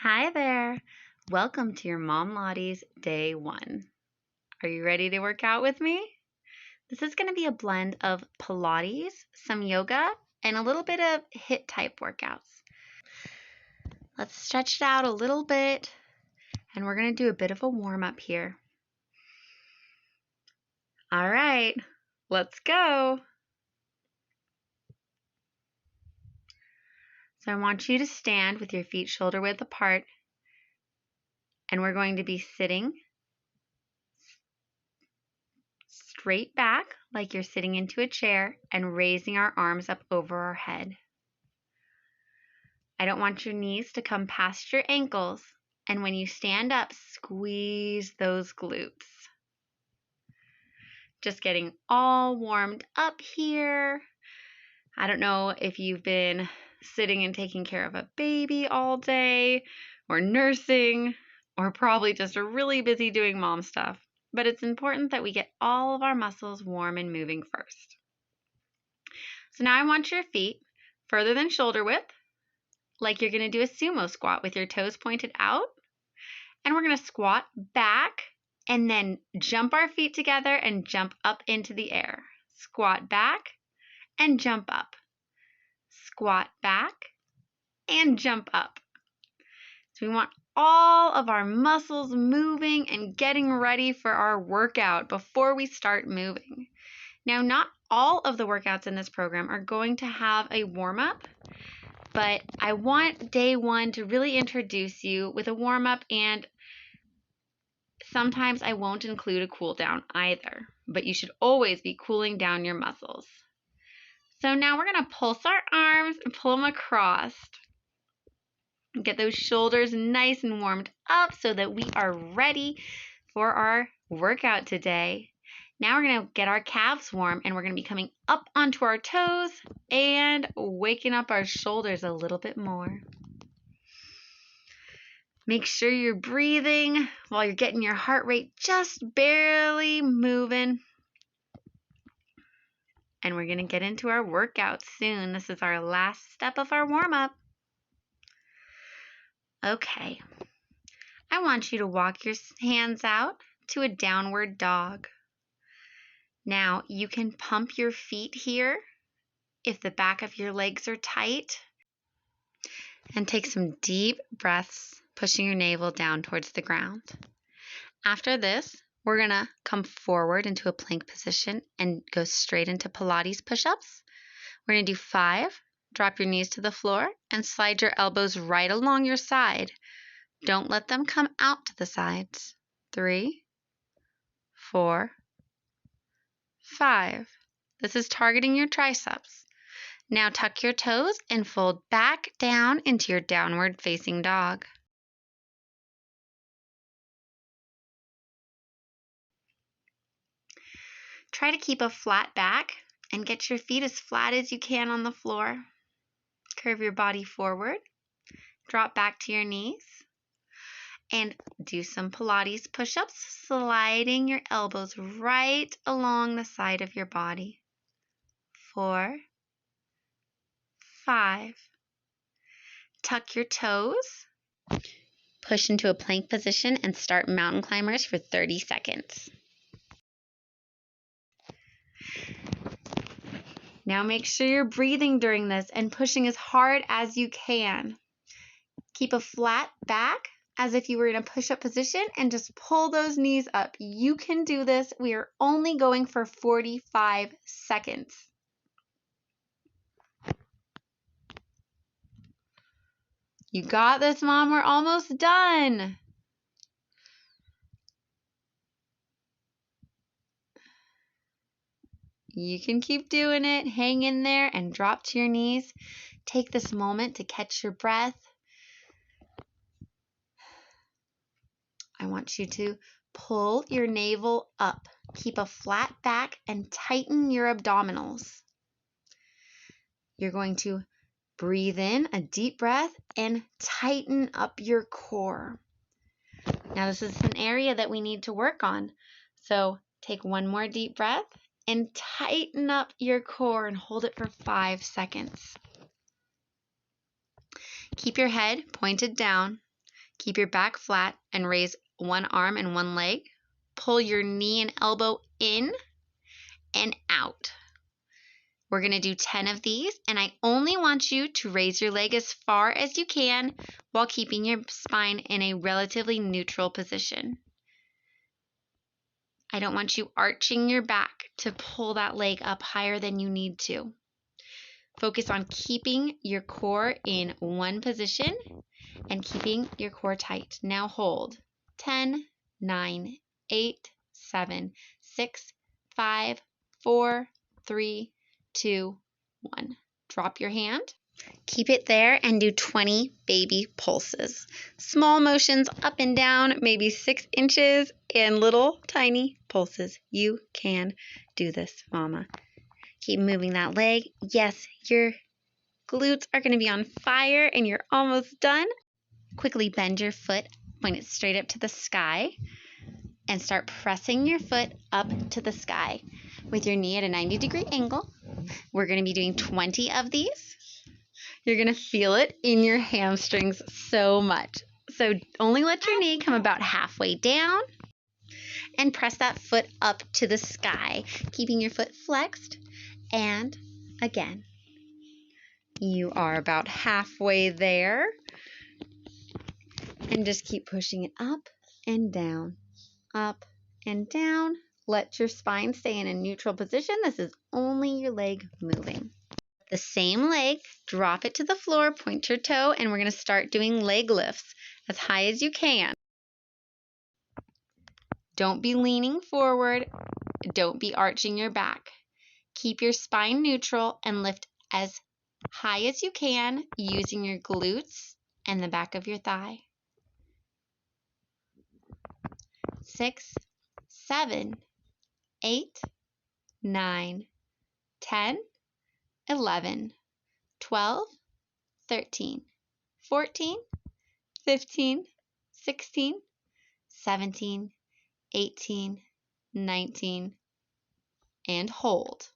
Hi there. Welcome to your Momlates Day 1. Are you ready to work out with me? This is going to be a blend of Pilates, some yoga, and a little bit of HIIT type workouts. Let's stretch it out a little bit, and we're going to do a bit of a warm-up here. All right, let's go. So I want you to stand with your feet shoulder width apart, and we're going to be sitting straight back like you're sitting into a chair and raising our arms up over our head. I don't want your knees to come past your ankles, and when you stand up, squeeze those glutes. Just getting all warmed up here. I don't know if you've been sitting and taking care of a baby all day, or nursing, or probably just really busy doing mom stuff. But it's important that we get all of our muscles warm and moving first. So now I want your feet further than shoulder width, like you're going to do a sumo squat with your toes pointed out. And we're going to squat back and then jump our feet together and jump up into the air. Squat back and jump up. Squat back and jump up. So we want all of our muscles moving and getting ready for our workout before we start moving. Now, not all of the workouts in this program are going to have a warm-up, but I want day 1 to really introduce you with a warm-up, and sometimes I won't include a cool down either, but you should always be cooling down your muscles. So now we're going to pulse our arms and pull them across. Get those shoulders nice and warmed up so that we are ready for our workout today. Now we're going to get our calves warm, and we're going to be coming up onto our toes and waking up our shoulders a little bit more. Make sure you're breathing while you're getting your heart rate just barely moving. And we're going to get into our workout soon. This is our last step of our warm-up. Okay. I want you to walk your hands out to a downward dog. Now, you can pump your feet here if the back of your legs are tight. And take some deep breaths, pushing your navel down towards the ground. After this, we're going to come forward into a plank position and go straight into Pilates push-ups. We're going to do 5. Drop your knees to the floor and slide your elbows right along your side. Don't let them come out to the sides. 3, 4, 5. This is targeting your triceps. Now tuck your toes and fold back down into your downward facing dog. Try to keep a flat back and get your feet as flat as you can on the floor. Curve your body forward. Drop back to your knees. And do some Pilates push-ups, sliding your elbows right along the side of your body. 4, 5. Tuck your toes. Push into a plank position and start mountain climbers for 30 seconds. Now make sure you're breathing during this and pushing as hard as you can. Keep a flat back as if you were in a push-up position and just pull those knees up. You can do this. We are only going for 45 seconds. You got this, Mom. We're almost done. You can keep doing it. Hang in there and drop to your knees. Take this moment to catch your breath. I want you to pull your navel up. Keep a flat back and tighten your abdominals. You're going to breathe in a deep breath and tighten up your core. Now this is an area that we need to work on. So take one more deep breath and tighten up your core and hold it for 5 seconds. Keep your head pointed down. Keep your back flat and raise one arm and one leg. Pull your knee and elbow in and out. We're going to do 10 of these, and I only want you to raise your leg as far as you can while keeping your spine in a relatively neutral position. I don't want you arching your back to pull that leg up higher than you need to. Focus on keeping your core in one position and keeping your core tight. Now hold. 10, 9, 8, 7, 6, 5, 4, 3, 2, 1. Drop your hand. Keep it there and do 20 baby pulses. Small motions up and down, maybe 6 inches, and little tiny pulses. You can do this, mama. Keep moving that leg. Yes, your glutes are going to be on fire and you're almost done. Quickly bend your foot, point it straight up to the sky, and start pressing your foot up to the sky with your knee at a 90-degree angle. We're going to be doing 20 of these. You're going to feel it in your hamstrings so much. So only let your knee come about halfway down and press that foot up to the sky, keeping your foot flexed. And again, you are about halfway there. And just keep pushing it up and down, up and down. Let your spine stay in a neutral position. This is only your leg moving. The same leg, drop it to the floor, point your toe, and we're going to start doing leg lifts as high as you can. Don't be leaning forward. Don't be arching your back. Keep your spine neutral and lift as high as you can using your glutes and the back of your thigh. 6, 7, 8, 9, 10, 11, 12, 13, 14, 15, 16, 17, 18, 19, and hold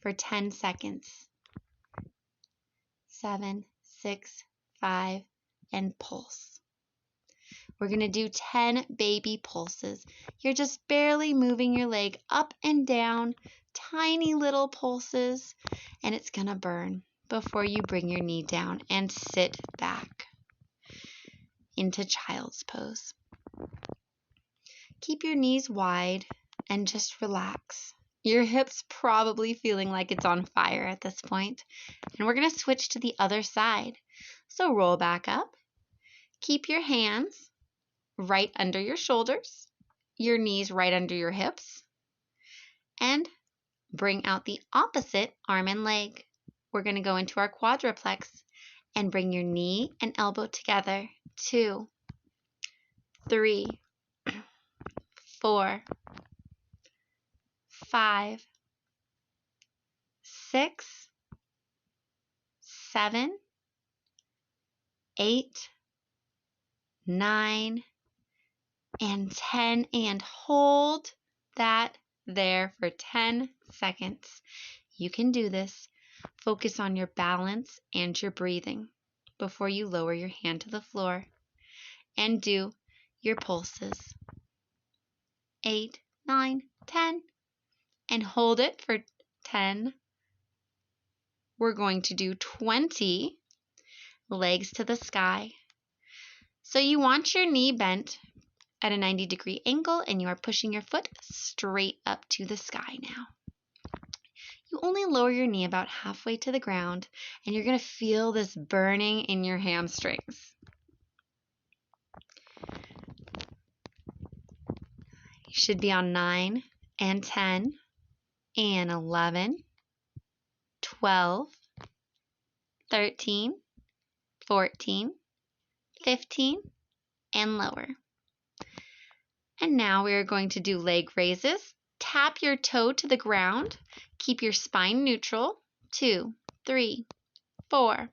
for 10 seconds. 7, 6, 5, and pulse. We're going to do 10 baby pulses. You're just barely moving your leg up and down, tiny little pulses, and it's going to burn before you bring your knee down and sit back into child's pose. Keep your knees wide and just relax. Your hips probably feeling like it's on fire at this point. And we're going to switch to the other side. So roll back up. Keep your hands right under your shoulders, your knees right under your hips, and bring out the opposite arm and leg. We're going to go into our quadruplex and bring your knee and elbow together. 2, 3, 4, 5, 6, 7, 8, 9, and 10, and hold that there for 10 seconds. You can do this. Focus on your balance and your breathing before you lower your hand to the floor and do your pulses. 8, 9, 10, and hold it for 10. We're going to do 20 legs to the sky. So you want your knee bent at a 90-degree angle and you are pushing your foot straight up to the sky now. You only lower your knee about halfway to the ground and you're going to feel this burning in your hamstrings. You should be on 9 and 10 and 11, 12, 13, 14, 15, and lower. And now we are going to do leg raises. Tap your toe to the ground. Keep your spine neutral. 2, 3, 4,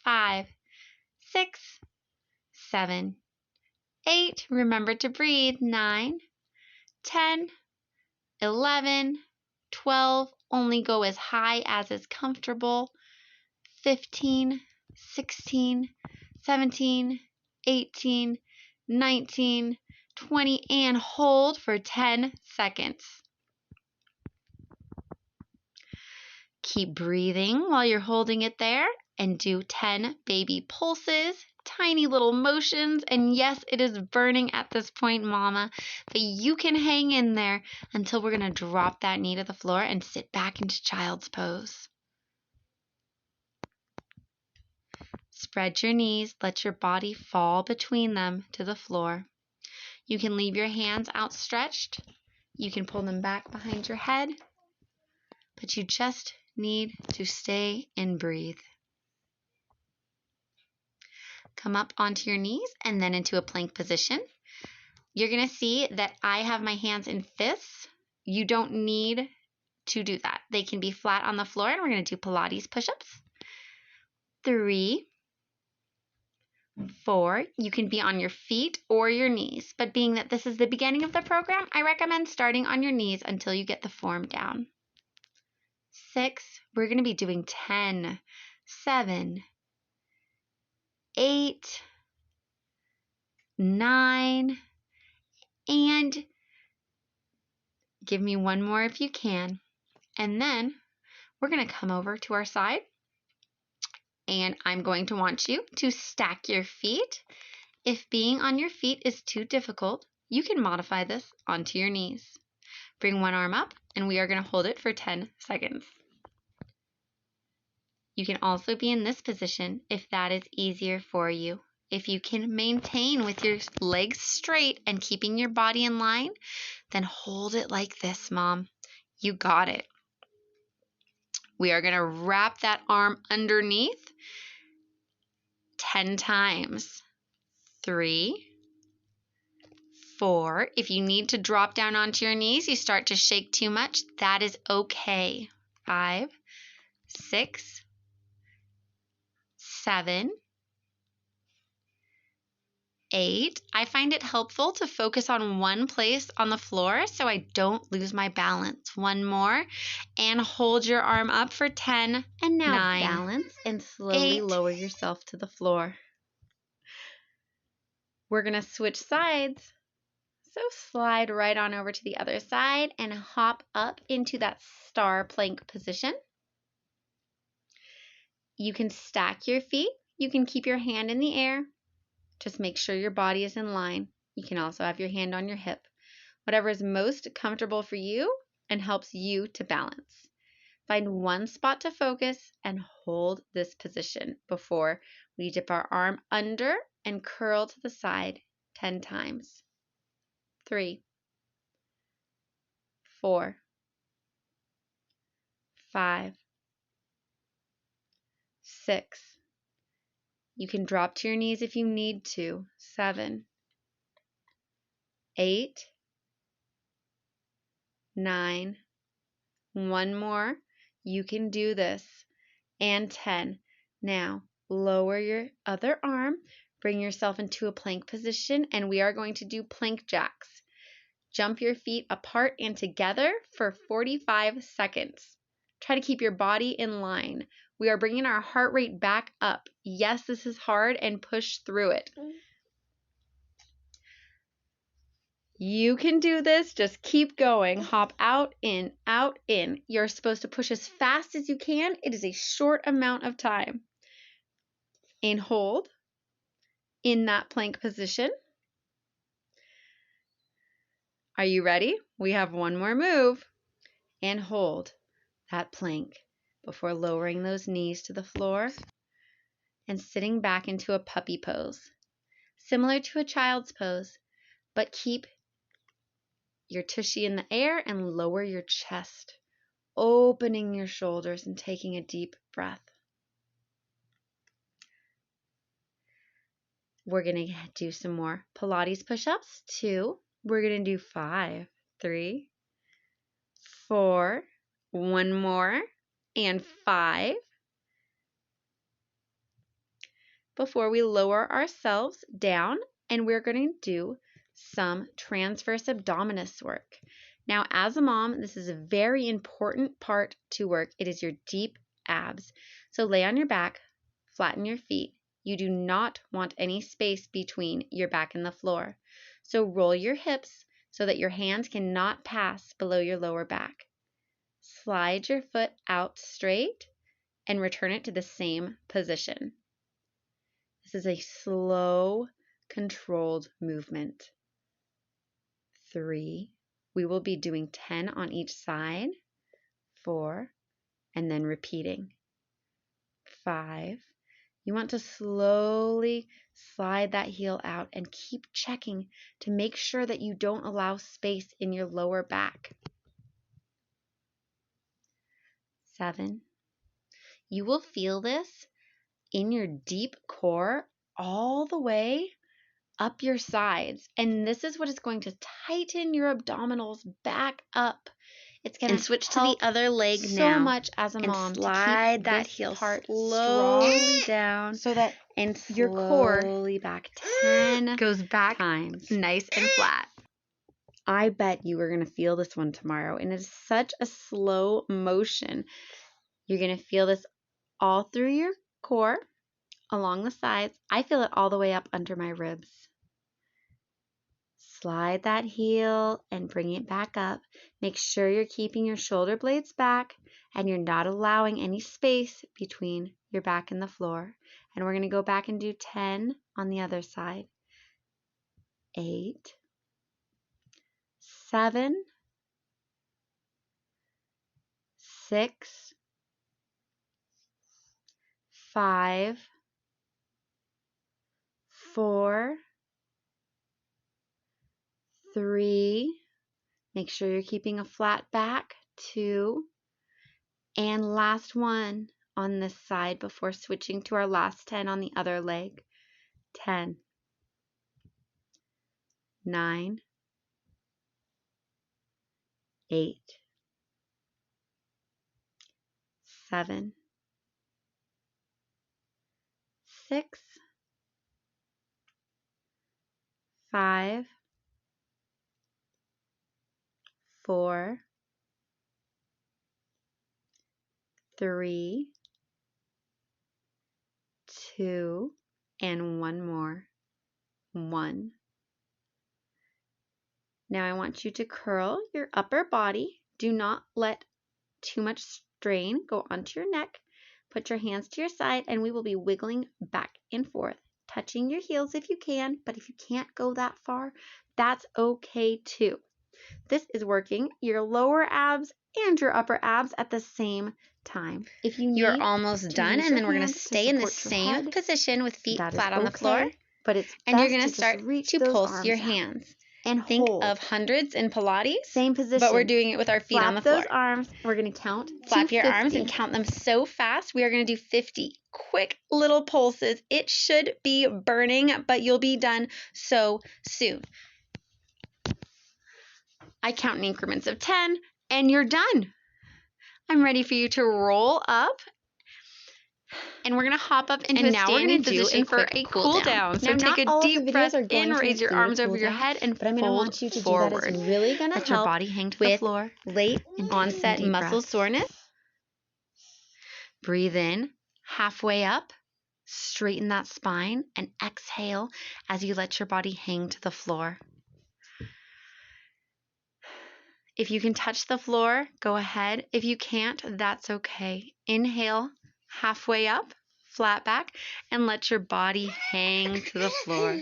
5, 6, 7, 8. Remember to breathe. 9, 10, 11, 12. Only go as high as is comfortable. 15, 16, 17, 18, 19, 20, and hold for 10 seconds. Keep breathing while you're holding it there and do 10 baby pulses, tiny little motions. And yes, it is burning at this point, mama, but you can hang in there until we're going to drop that knee to the floor and sit back into child's pose. Spread your knees, let your body fall between them to the floor. You can leave your hands outstretched. You can pull them back behind your head, but you just need to stay and breathe. Come up onto your knees and then into a plank position. You're going to see that I have my hands in fists. You don't need to do that. They can be flat on the floor, and we're going to do Pilates push-ups. 3, 4. You can be on your feet or your knees, but being that this is the beginning of the program, I recommend starting on your knees until you get the form down. 6. We're going to be doing 10, 7, 8, 9, and give me one more if you can. And then we're going to come over to our side, and I'm going to want you to stack your feet. If being on your feet is too difficult, you can modify this onto your knees. Bring one arm up, and we are going to hold it for 10 seconds. You can also be in this position if that is easier for you. If you can maintain with your legs straight and keeping your body in line, then hold it like this, Mom. You got it. We are going to wrap that arm underneath 10 times. 3, 4. If you need to drop down onto your knees, you start to shake too much, that is okay. 5, 6, 7, 8. I find it helpful to focus on one place on the floor so I don't lose my balance. One more, and hold your arm up for 10. And now 9, balance and slowly 8, lower yourself to the floor. We're going to switch sides. So slide right on over to the other side and hop up into that star plank position. You can stack your feet. You can keep your hand in the air. Just make sure your body is in line. You can also have your hand on your hip. Whatever is most comfortable for you and helps you to balance. Find one spot to focus and hold this position before we dip our arm under and curl to the side 10 times. 3, 4, 5, 6. You can drop to your knees if you need to. 7, 8, 9. One more. You can do this. And 10. Now, lower your other arm. Bring yourself into a plank position, and we are going to do plank jacks. Jump your feet apart and together for 45 seconds. Try to keep your body in line. We are bringing our heart rate back up. Yes, this is hard, and push through it. You can do this. Just keep going. Hop out, in, out, in. You're supposed to push as fast as you can. It is a short amount of time. And hold in that plank position. Are you ready? We have one more move. And hold that plank before lowering those knees to the floor and sitting back into a puppy pose, similar to a child's pose, but keep your tushy in the air and lower your chest, opening your shoulders and taking a deep breath. We're going to do some more Pilates push-ups. 2. We're going to do 5, 3, 4, one more, and 5. Before we lower ourselves down, and we're going to do some transverse abdominis work. Now, as a mom, this is a very important part to work. It is your deep abs. So lay on your back, flatten your feet, You do not want any space between your back and the floor. So roll your hips so that your hands cannot pass below your lower back. Slide your foot out straight and return it to the same position. This is a slow, controlled movement. 3. We will be doing 10 on each side. 4. And then repeating. 5. You want to slowly slide that heel out and keep checking to make sure that you don't allow space in your lower back. 7. You will feel this in your deep core all the way up your sides. And this is what is going to tighten your abdominals back up. It's going to switch to the other leg now. So much as a mom, slide that heel slowly down so that your core back 10 goes back times, nice and flat. I bet you are going to feel this one tomorrow, and it is such a slow motion. You're going to feel this all through your core, along the sides. I feel it all the way up under my ribs. Slide that heel and bring it back up. Make sure you're keeping your shoulder blades back and you're not allowing any space between your back and the floor. And we're going to go back and do 10 on the other side. 8, 7, 6, 5, 4, 3, make sure you're keeping a flat back, 2, and last one on this side before switching to our last 10 on the other leg. 10, 9, 8, 7, 6, 5, 4, 3, 2, and one more. 1. Now I want you to curl your upper body. Do not let too much strain go onto your neck. Put your hands to your side and we will be wiggling back and forth, touching your heels if you can, but if you can't go that far, that's okay too. This is working your lower abs and your upper abs at the same time. If you need, you're almost done, and then we're going to stay in the same position with feet flat on the floor. But it's and you're going to start to pulse your hands. And think of hundreds in Pilates. Same position. But we're doing it with our feet on the floor. Flap those arms. We're going to count. Flap your arms and count them so fast. We are going to do 50 quick little pulses. It should be burning, but you'll be done so soon. I count in increments of 10, and you're done. I'm ready for you to roll up. And we're going to hop up into a standing position for a cool down. So take a deep breath in, raise your arms over your head, and fold forward. That is really going to help your body hang to the floor. Late onset muscle soreness. Breathe in, halfway up, straighten that spine, and exhale as you let your body hang to the floor. If you can touch the floor, go ahead. If you can't, that's okay. Inhale, halfway up, flat back, and let your body hang to the floor.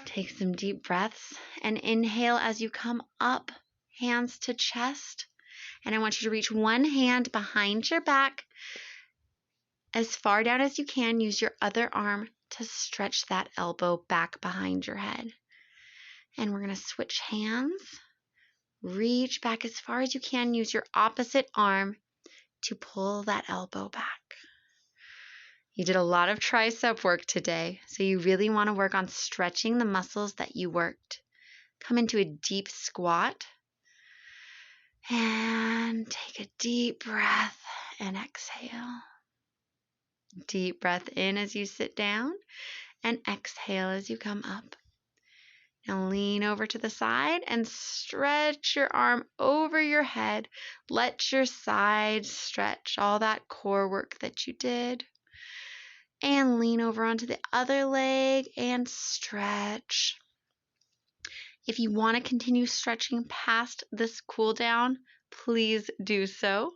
Take some deep breaths and inhale as you come up, hands to chest. And I want you to reach one hand behind your back as far down as you can. Use your other arm to stretch that elbow back behind your head. And we're going to switch hands. Reach back as far as you can. Use your opposite arm to pull that elbow back. You did a lot of tricep work today, so you really want to work on stretching the muscles that you worked. Come into a deep squat and take a deep breath and exhale. Deep breath in as you sit down and exhale as you come up. Now lean over to the side and stretch your arm over your head. Let your side stretch all that core work that you did. And lean over onto the other leg and stretch. If you want to continue stretching past this cool down, please do so.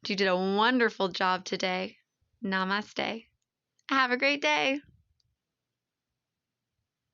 You did a wonderful job today. Namaste. Have a great day.